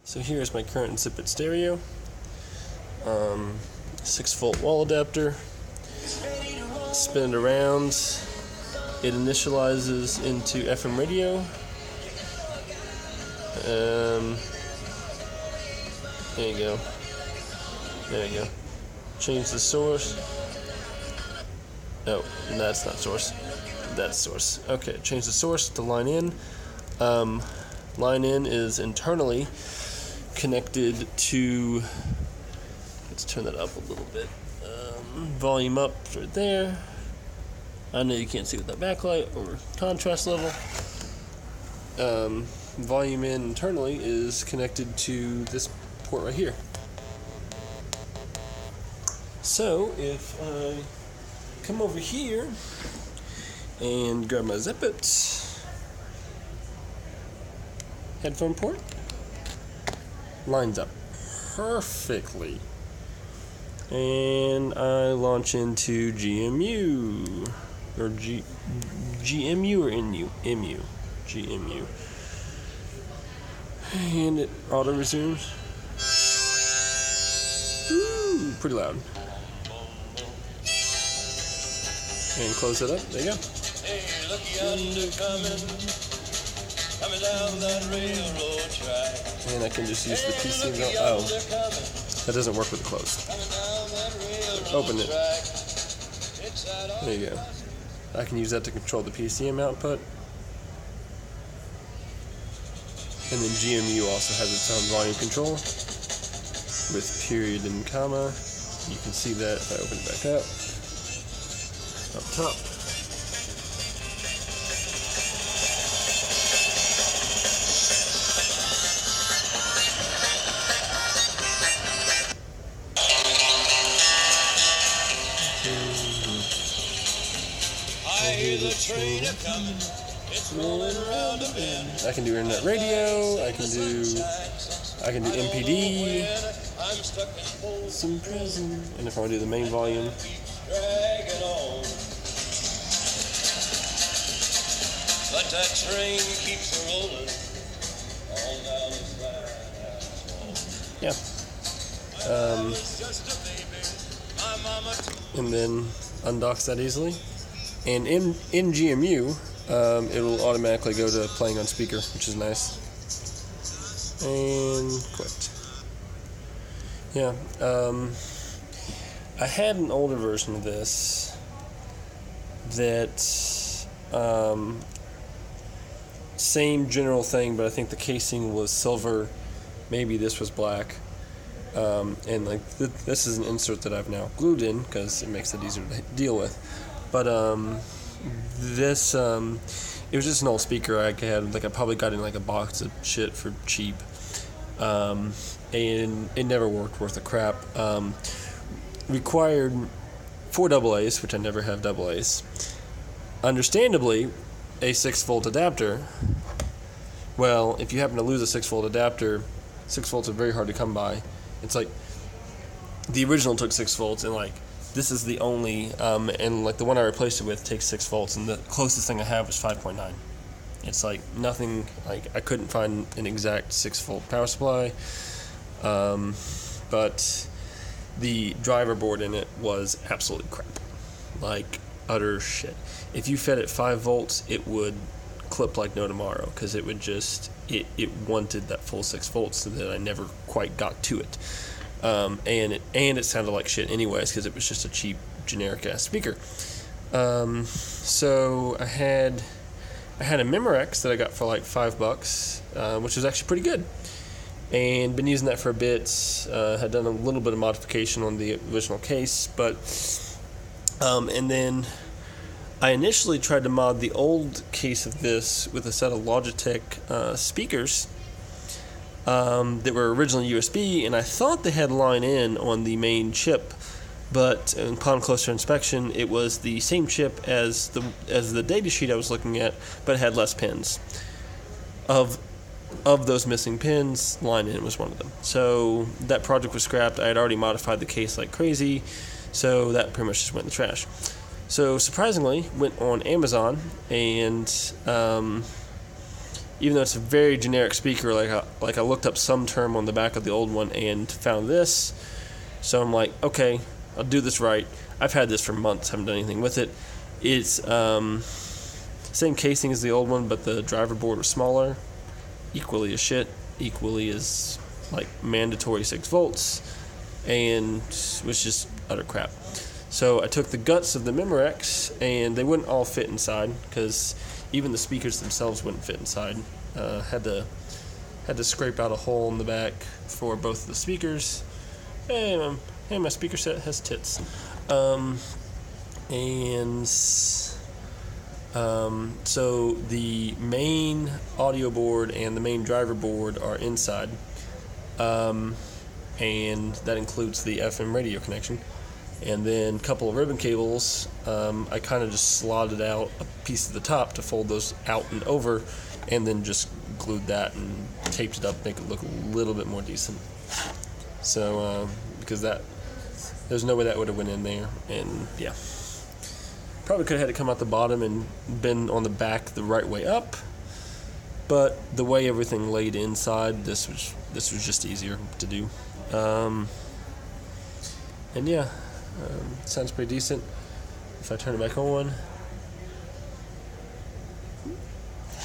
So here's my current Zipit stereo, 6-volt wall adapter. Spin it around. It initializes into FM radio. There you go. There you go. Change the source. No, that's not source. That's source. Okay, change the source to line in. Line in is internally connected to, let's turn that up a little bit. Volume up right there. I know you can't see with that backlight or contrast level. Volume in internally is connected to this port right here. So if I come over here and grab my Zipit headphone port, lines up perfectly, and I launch into GMU or GMU or MU, GMU, and it auto resumes. Ooh, pretty loud. And close it up. There you go. Hey, look yonder coming down that railroad track. And I can just use the PC. Oh, that doesn't work with it closed. Open it. There you go. I can use that to control the PCM output. And then GMU also has its own volume control with period and comma. You can see that if I open it back up. Up top. I hear the train a coming, it's rolling around a bend. I can do internet radio, I can do MPD, some prison, and if I want to do the main volume, Dragging on. But that train keeps rolling on down the slide. yeah. Just a baby, my mama too. And then undocks that easily. And in GMU, it'll automatically go to playing on speaker, which is nice. And quit. Yeah. I had an older version of this that same general thing, but I think the casing was silver. Maybe this was black. And like this is an insert that I've now glued in because it makes it easier to deal with. But this it was just an old speaker I had. Like I probably got in like a box of shit for cheap, and it never worked worth a crap. Required 4 AA's, which I never have AA's. Understandably, a 6-volt adapter. Well, if you happen to lose a 6-volt adapter, 6 volts are very hard to come by. It's like the original took 6 volts, and like this is the only, and like the one I replaced it with takes 6 volts, and the closest thing I have is 5.9. It's like nothing. Like I couldn't find an exact 6-volt power supply, but the driver board in it was absolutely crap, like utter shit. If you fed it 5 volts, it would clip like no tomorrow because it would just it wanted that full 6 volts, so that I never quite got to it. And it sounded like shit anyways because it was just a cheap generic ass speaker. So I had a Memorex that I got for like $5, which was actually pretty good, and been using that for a bit. Had done a little bit of modification on the original case, but and then I initially tried to mod the old case of this with a set of Logitech speakers that were originally USB, and I thought they had line in on the main chip, but upon closer inspection, it was the same chip as the datasheet I was looking at, but it had less pins. Of those missing pins, line in was one of them. So that project was scrapped. I had already modified the case like crazy, so that pretty much just went in the trash. So surprisingly, went on Amazon and even though it's a very generic speaker, like I looked up some term on the back of the old one and found this. So I'm like, okay, I'll do this right. I've had this for months, haven't done anything with it. It's same casing as the old one, but the driver board was smaller. Equally as shit. Equally as like mandatory 6 volts, and was just utter crap. So I took the guts of the Memorex, and they wouldn't all fit inside because even the speakers themselves wouldn't fit inside. Had to scrape out a hole in the back for both of the speakers. Hey, my speaker set has tits. So the main audio board and the main driver board are inside, and that includes the FM radio connection. And then a couple of ribbon cables, I kind of just slotted out a piece of the top to fold those out and over, and then just glued that and taped it up, make it look a little bit more decent. So, because there's no way that would have went in there, and yeah. Probably could have had it come out the bottom and been on the back the right way up, but the way everything laid inside, this was just easier to do. And yeah, sounds pretty decent. If I turn it back on,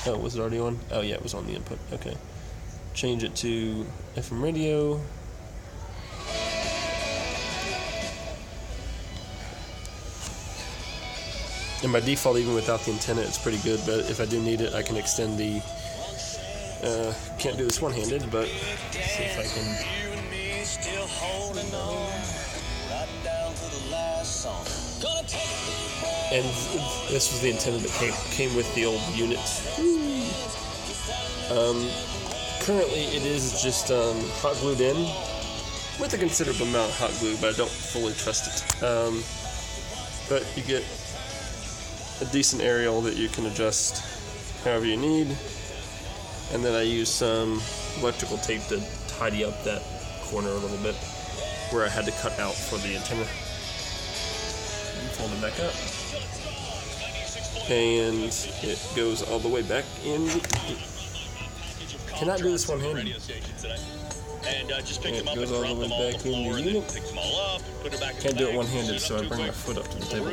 oh, was it already on? Oh yeah, it was on the input. Okay, change it to FM radio. And by default, even without the antenna, it's pretty good, but if I do need it, I can extend the, can't do this one-handed, but see if I can. And this was the antenna that came with the old unit. Currently, it is just hot glued in, with a considerable amount of hot glue, but I don't fully trust it. But you get a decent aerial that you can adjust however you need, and then I use some electrical tape to tidy up that corner a little bit where I had to cut out for the antenna. And fold it back up, and it goes all the way back in. Cannot do this one-handed. And it goes all the way back in the unit. Can't do it one-handed, so I bring my foot up to the table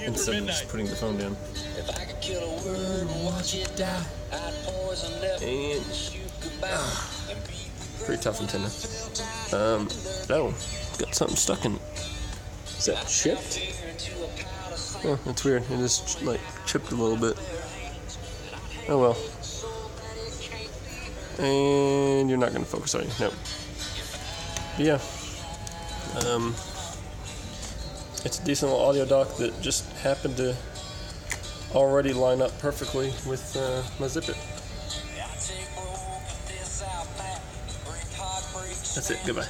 instead of just putting the phone down. And pretty tough antenna. Oh, got something stuck in it. Is that chipped? Oh, that's weird. It is like chipped a little bit. Oh well. And you're not going to focus on you. Nope. But yeah. It's a decent little audio dock that just happened to already line up perfectly with my Zipit. That's it. Goodbye.